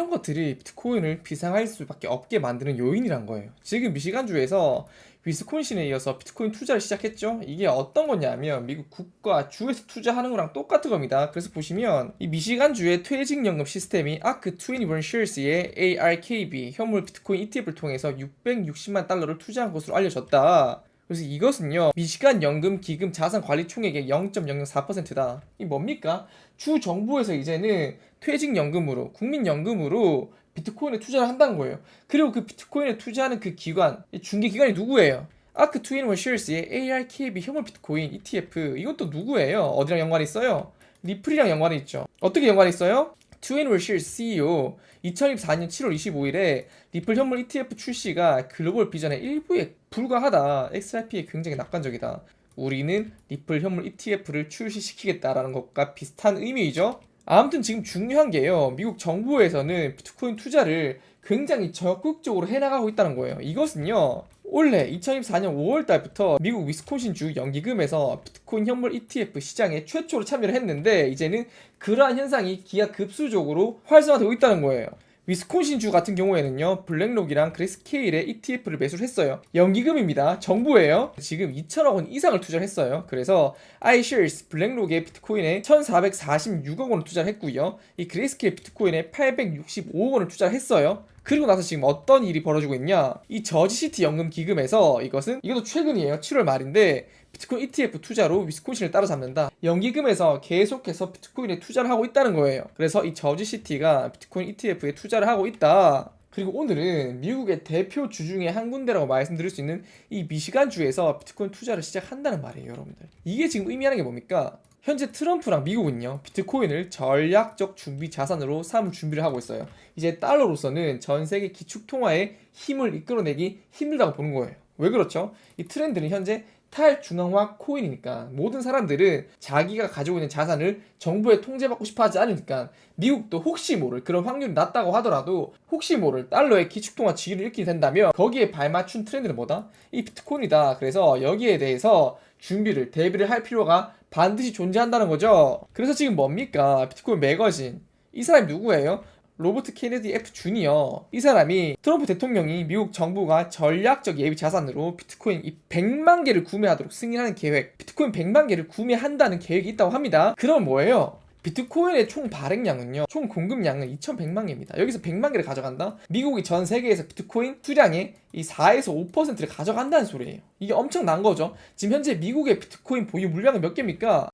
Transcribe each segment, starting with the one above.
이런 것들이 비트코인을 비상할 수밖에 없게 만드는 요인이란 거예요. 지금 미시간주에서 위스콘신에 이어서 비트코인 투자를 시작했죠. 이게 어떤 거냐면 미국 국가 주에서 투자하는 거랑 똑같은 겁니다. 그래서 보시면 이 미시간주의 퇴직연금 시스템이 ARK21 Shares의 ARKB 현물 비트코인 ETF를 통해서 660만 달러를 투자한 것으로 알려졌다. 그래서 이것은요, 미시간 연금 기금 자산 관리 총액의 0.004%다. 이 뭡니까? 주 정부에서 이제는 퇴직연금으로, 국민연금으로 비트코인에 투자를 한다는 거예요. 그리고 그 비트코인에 투자하는 그 기관, 중개기관이 누구예요? 아크21 Shares의 ARKB 현물 비트코인 ETF, 이것도 누구예요? 어디랑 연관이 있어요? 리플이랑 연관이 있죠. 어떻게 연관이 있어요? 21 Shares CEO 2024년 7월 25일에 리플 현물 ETF 출시가 글로벌 비전의 일부에 불과하다. XRP에 굉장히 낙관적이다. 우리는 리플 현물 ETF를 출시시키겠다라는 것과 비슷한 의미이죠. 아무튼 지금 중요한 게요, 미국 정부에서는 비트코인 투자를 굉장히 적극적으로 해나가고 있다는 거예요. 이것은요, 올해 2024년 5월달부터 미국 위스콘신주 연기금에서 비트코인 현물 ETF 시장에 최초로 참여를 했는데, 이제는 그러한 현상이 기하급수적으로 활성화되고 있다는 거예요. 위스콘신주 같은 경우에는요, 블랙록이랑 그레스케일의 ETF를 매수를 했어요. 연기금입니다. 정부예요. 지금 2천억 원 이상을 투자를 했어요. 그래서 iShares 블랙록의 비트코인에 1,446억 원을 투자를 했고요. 이 그레스케일 비트코인에 865억 원을 투자를 했어요. 그리고 나서 지금 어떤 일이 벌어지고 있냐, 이 저지시티 연금 기금에서 이것도 최근이에요. 7월 말인데 비트코인 ETF 투자로 위스콘신을 따라잡는다. 연기금에서 계속해서 비트코인에 투자를 하고 있다는 거예요. 그래서 이 저지시티가 비트코인 ETF에 투자를 하고 있다. 그리고 오늘은 미국의 대표 주 중에 한 군데라고 말씀드릴 수 있는 이 미시간주에서 비트코인 투자를 시작한다는 말이에요, 여러분들. 이게 지금 의미하는 게 뭡니까? 현재 트럼프랑 미국은요, 비트코인을 전략적 준비 자산으로 삼을 준비를 하고 있어요. 이제 달러로서는 전 세계 기축통화의 힘을 이끌어내기 힘들다고 보는 거예요. 왜 그렇죠? 이 트렌드는 현재 탈중앙화 코인이니까 모든 사람들은 자기가 가지고 있는 자산을 정부에 통제받고 싶어 하지 않으니까, 미국도 혹시 모를 그런 확률이 낮다고 하더라도 혹시 모를 달러의 기축통화 지위를 잃게 된다면 거기에 발맞춘 트렌드는 뭐다? 이 비트코인이다. 그래서 여기에 대해서 대비를 할 필요가 반드시 존재한다는 거죠. 그래서 지금 뭡니까? 비트코인 매거진. 이 사람이 누구예요? 로버트 케네디 F 주니어. 이 사람이 트럼프 대통령이 미국 정부가 전략적 예비 자산으로 비트코인 100만 개를 구매하도록 승인하는 계획, 비트코인 100만 개를 구매한다는 계획이 있다고 합니다. 그럼 뭐예요? 비트코인의 총 발행량은요, 총 공급량은 2100만 개입니다. 여기서 100만 개를 가져간다? 미국이 전 세계에서 비트코인 수량의 이 4에서 5%를 가져간다는 소리예요. 이게 엄청난 거죠. 지금 현재 미국의 비트코인 보유 물량은 몇 개입니까?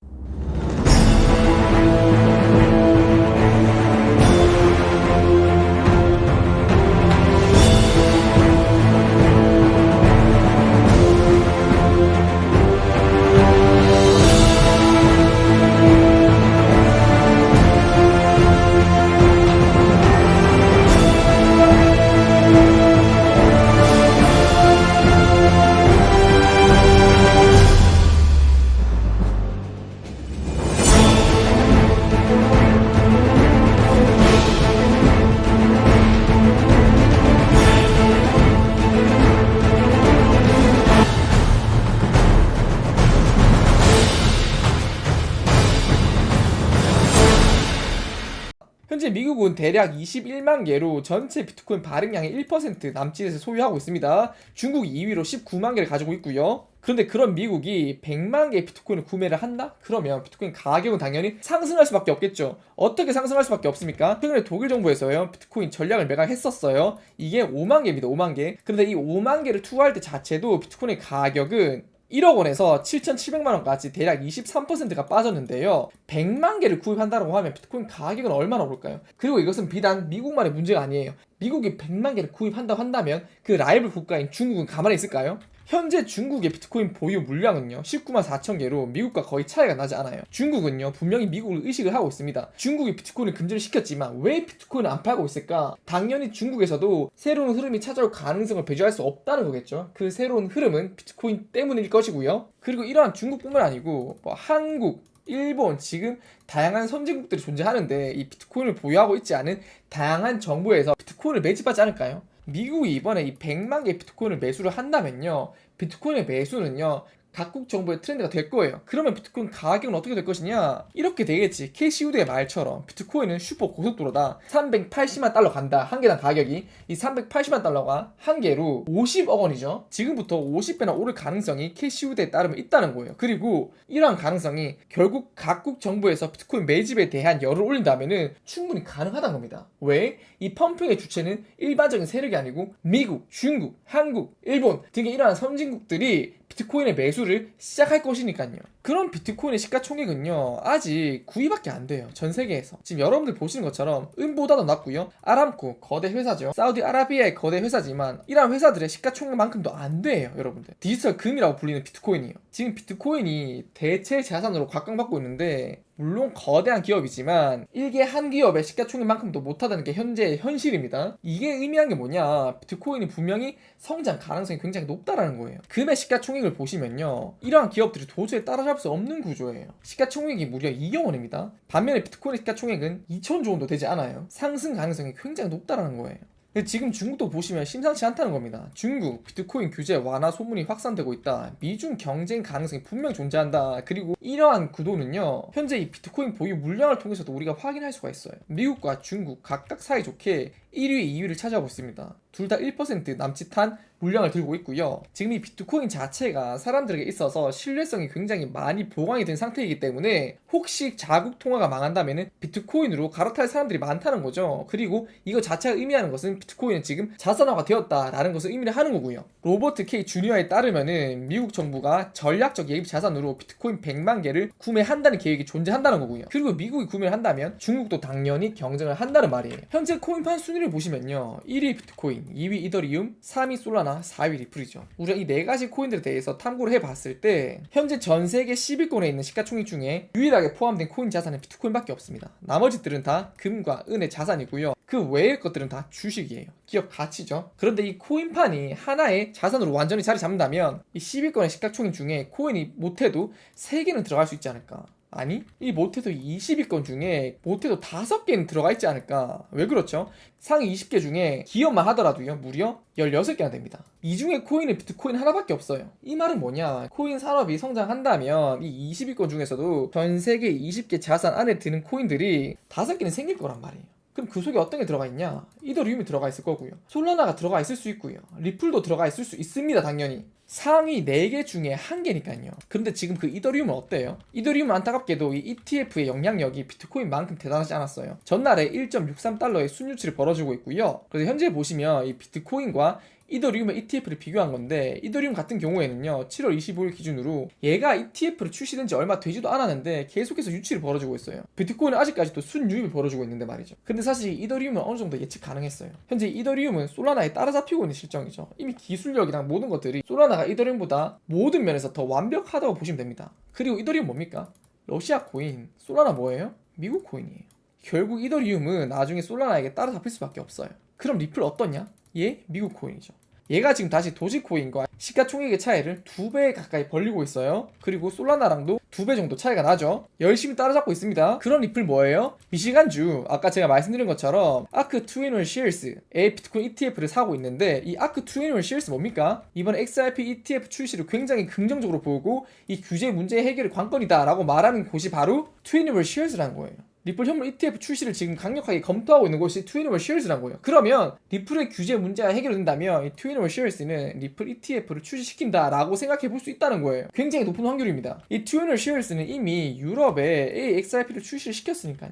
현재 미국은 대략 21만 개로 전체 비트코인 발행량의 1% 남짓에서 소유하고 있습니다. 중국이 2위로 19만 개를 가지고 있고요. 그런데 그런 미국이 100만 개의 비트코인을 구매를 한다? 그러면 비트코인 가격은 당연히 상승할 수밖에 없겠죠. 어떻게 상승할 수밖에 없습니까? 최근에 독일 정부에서요, 비트코인 전략을 매각했었어요. 이게 5만 개입니다. 5만 개. 그런데 이 5만 개를 투자할 때 자체도 비트코인의 가격은 1억 원에서 7,700만 원까지 대략 23%가 빠졌는데요. 100만 개를 구입한다고 하면 비트코인 가격은 얼마나 오를까요? 그리고 이것은 비단 미국만의 문제가 아니에요. 미국이 100만 개를 구입한다고 한다면 그 라이벌 국가인 중국은 가만히 있을까요? 현재 중국의 비트코인 보유 물량은요, 19만 4천 개로 미국과 거의 차이가 나지 않아요. 중국은요, 분명히 미국을 의식을 하고 있습니다. 중국이 비트코인을 금지를 시켰지만 왜 비트코인을 안 팔고 있을까? 당연히 중국에서도 새로운 흐름이 찾아올 가능성을 배제할 수 없다는 거겠죠. 그 새로운 흐름은 비트코인 때문일 것이고요. 그리고 이러한 중국뿐만 아니고 한국, 일본, 지금 다양한 선진국들이 존재하는데 이 비트코인을 보유하고 있지 않은 다양한 정부에서 비트코인을 매집하지 않을까요? 미국이 이번에 이 100만 개 비트코인을 매수를 한다면요, 비트코인의 매수는요 각국 정부의 트렌드가 될 거예요. 그러면 비트코인 가격은 어떻게 될 것이냐? 이렇게 되겠지. 캐시 우드의 말처럼 비트코인은 슈퍼 고속도로다. 380만 달러 간다. 한 개당 가격이. 이 380만 달러가 한 개로 50억 원이죠. 지금부터 50배나 오를 가능성이 캐시 우드에 따르면 있다는 거예요. 그리고 이러한 가능성이 결국 각국 정부에서 비트코인 매집에 대한 열을 올린다면은 충분히 가능하다는 겁니다. 왜? 이 펌핑의 주체는 일반적인 세력이 아니고 미국, 중국, 한국, 일본 등의 이러한 선진국들이 비트코인의 매수를 시작할 것이니까요. 그런 비트코인의 시가총액은요 아직 9위밖에 안 돼요. 전 세계에서. 지금 여러분들 보시는 것처럼 은보다도 낮고요. 아람코 거대 회사죠. 사우디아라비아의 거대 회사지만 이러한 회사들의 시가총액만큼도 안 돼요. 여러분들. 디지털 금이라고 불리는 비트코인이요. 지금 비트코인이 대체 자산으로 각광받고 있는데 물론 거대한 기업이지만 일개 한 기업의 시가총액만큼도 못하다는 게 현재의 현실입니다. 이게 의미한 게 뭐냐? 비트코인이 분명히 성장 가능성이 굉장히 높다라는 거예요. 금의 시가총액을 보시면요 이러한 기업들이 도저히 따라잡을 수 없는 구조예요. 시가총액이 무려 2억 원입니다. 반면에 비트코인의 시가총액은 2천조 원도 되지 않아요. 상승 가능성이 굉장히 높다라는 거예요. 지금 중국도 보시면 심상치 않다는 겁니다. 중국 비트코인 규제 완화 소문이 확산되고 있다. 미중 경쟁 가능성이 분명 존재한다. 그리고 이러한 구도는요 현재 이 비트코인 보유 물량을 통해서도 우리가 확인할 수가 있어요. 미국과 중국 각각 사이좋게 1위, 2위를 차지하고 있습니다. 둘 다 1% 남짓한 물량을 들고 있고요. 지금 이 비트코인 자체가 사람들에게 있어서 신뢰성이 굉장히 많이 보강이 된 상태이기 때문에 혹시 자국 통화가 망한다면 비트코인으로 갈아탈 사람들이 많다는 거죠. 그리고 이거 자체가 의미하는 것은 비트코인은 지금 자산화가 되었다라는 것을 의미를 하는 거고요. 로버트 K 주니어에 따르면은 미국 정부가 전략적 예비 자산으로 비트코인 100만 개를 구매한다는 계획이 존재한다는 거고요. 그리고 미국이 구매를 한다면 중국도 당연히 경쟁을 한다는 말이에요. 현재 코인판 순위를 보시면요 1위 비트코인, 2위 이더리움, 3위 솔라나, 4위 리플이죠. 우리가 이 4가지 코인들에 대해서 탐구를 해봤을 때 현재 전 세계 10위권에 있는 시가총액 중에 유일하게 포함된 코인 자산은 비트코인밖에 없습니다. 나머지들은 다 금과 은의 자산이고요. 그 외의 것들은 다 주식이에요. 기업 가치죠. 그런데 이 코인판이 하나의 자산으로 완전히 자리 잡는다면 이 10위권의 시가총액 중에 코인이 못해도 3개는 들어갈 수 있지 않을까? 아니 이 못해도 20위권 중에 못해도 5개는 들어가 있지 않을까? 왜 그렇죠? 상위 20개 중에 기업만 하더라도요 무려 16개나 됩니다. 이 중에 코인은 비트코인 하나밖에 없어요. 이 말은 뭐냐? 코인 산업이 성장한다면 이 20위권 중에서도 전 세계 20개 자산 안에 드는 코인들이 5개는 생길 거란 말이에요. 그럼 그 속에 어떤 게 들어가 있냐? 이더리움이 들어가 있을 거고요. 솔라나가 들어가 있을 수 있고요. 리플도 들어가 있을 수 있습니다. 당연히. 상위 4개 중에 1개니까요. 그런데 지금 그 이더리움은 어때요? 이더리움은 안타깝게도 이 ETF의 영향력이 비트코인만큼 대단하지 않았어요. 전날에 1.63달러의 순유치를 벌어주고 있고요. 그래서 현재 보시면 이 비트코인과 이더리움의 ETF를 비교한 건데 이더리움 같은 경우에는요 7월 25일 기준으로 얘가 ETF를 출시된 지 얼마 되지도 않았는데 계속해서 유치를 벌어주고 있어요. 비트코인은 아직까지도 순유입을 벌어주고 있는데 말이죠. 근데 사실 이더리움은 어느 정도 예측 가능했어요. 현재 이더리움은 솔라나에 따라잡히고 있는 실정이죠. 이미 기술력이랑 모든 것들이 솔라나가 이더리움보다 모든 면에서 더 완벽하다고 보시면 됩니다. 그리고 이더리움 뭡니까? 러시아 코인. 솔라나 뭐예요? 미국 코인이에요. 결국 이더리움은 나중에 솔라나에게 따라잡힐 수밖에 없어요. 그럼 리플 어떠냐? 얘 미국 코인이죠. 얘가 지금 다시 도지코인과 시가총액의 차이를 2배 가까이 벌리고 있어요. 그리고 솔라나랑도 2배 정도 차이가 나죠. 열심히 따라잡고 있습니다. 그런 리플 뭐예요? 미시간주 아까 제가 말씀드린 것처럼 아크 투애니멀 쉐어스의 비트코인 ETF를 사고 있는데 이 아크 투애니멀 쉐어스 뭡니까? 이번 XRP ETF 출시를 굉장히 긍정적으로 보고 이 규제 문제 해결이 관건이다 라고 말하는 곳이 바로 투애니멀 쉐어스라는 거예요. 리플 현물 ETF 출시를 지금 강력하게 검토하고 있는 곳이 투애니멀 쉐어스라는 거예요. 그러면 리플의 규제 문제가 해결된다면 이 투애니멀 쉐어스는 리플 ETF를 출시시킨다라고 생각해 볼 수 있다는 거예요. 굉장히 높은 확률입니다. 이 투애니멀 쉐어스는 이미 유럽에 XRP를 출시시켰으니까요.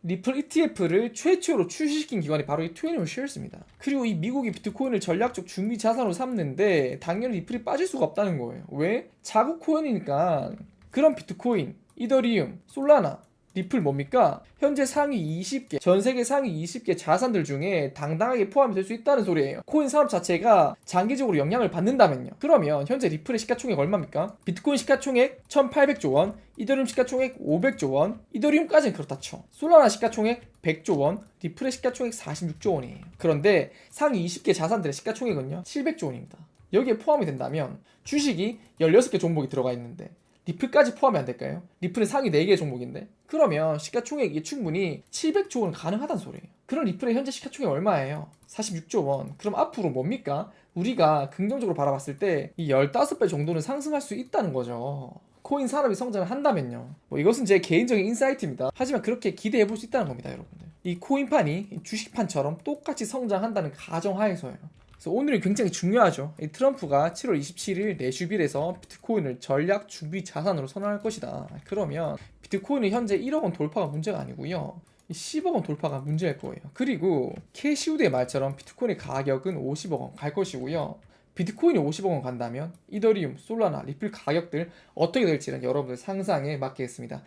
리플 ETF를 최초로 출시시킨 기관이 바로 이 투애니멀 쉐어스입니다. 그리고 이 미국이 비트코인을 전략적 중기 자산으로 삼는데 당연히 리플이 빠질 수가 없다는 거예요. 왜? 자국 코인이니까. 그럼 비트코인, 이더리움, 솔라나, 리플 뭡니까? 현재 상위 20개, 전 세계 상위 20개 자산들 중에 당당하게 포함이 될 수 있다는 소리예요. 코인 산업 자체가 장기적으로 영향을 받는다면요. 그러면 현재 리플의 시가총액 얼마입니까? 비트코인 시가총액 1800조 원, 이더리움 시가총액 500조 원, 이더리움까지는 그렇다 쳐. 솔라나 시가총액 100조 원, 리플의 시가총액 46조 원이에요. 그런데 상위 20개 자산들의 시가총액은요 700조 원입니다. 여기에 포함이 된다면 주식이 16개 종목이 들어가 있는데 리플까지 포함이 안 될까요? 리플은 상위 4개 종목인데 그러면 시가총액이 충분히 700조 원 가능하다는 소리예요. 그럼 리플의 현재 시가총액 얼마예요? 46조 원. 그럼 앞으로 뭡니까? 우리가 긍정적으로 바라봤을 때 이 15배 정도는 상승할 수 있다는 거죠. 코인 산업이 성장을 한다면요. 뭐 이것은 제 개인적인 인사이트입니다. 하지만 그렇게 기대해 볼 수 있다는 겁니다, 여러분들. 이 코인판이 주식판처럼 똑같이 성장한다는 가정하에서요. 그래서 오늘은 굉장히 중요하죠. 이 트럼프가 7월 27일 내슈빌에서 비트코인을 전략 준비 자산으로 선언할 것이다. 그러면 비트코인은 현재 1억 원 돌파가 문제가 아니고요. 10억 원 돌파가 문제일 거예요. 그리고 캐시우드의 말처럼 비트코인의 가격은 50억 원 갈 것이고요. 비트코인이 50억 원 간다면 이더리움, 솔라나, 리플 가격들 어떻게 될지는 여러분들 상상에 맡기겠습니다.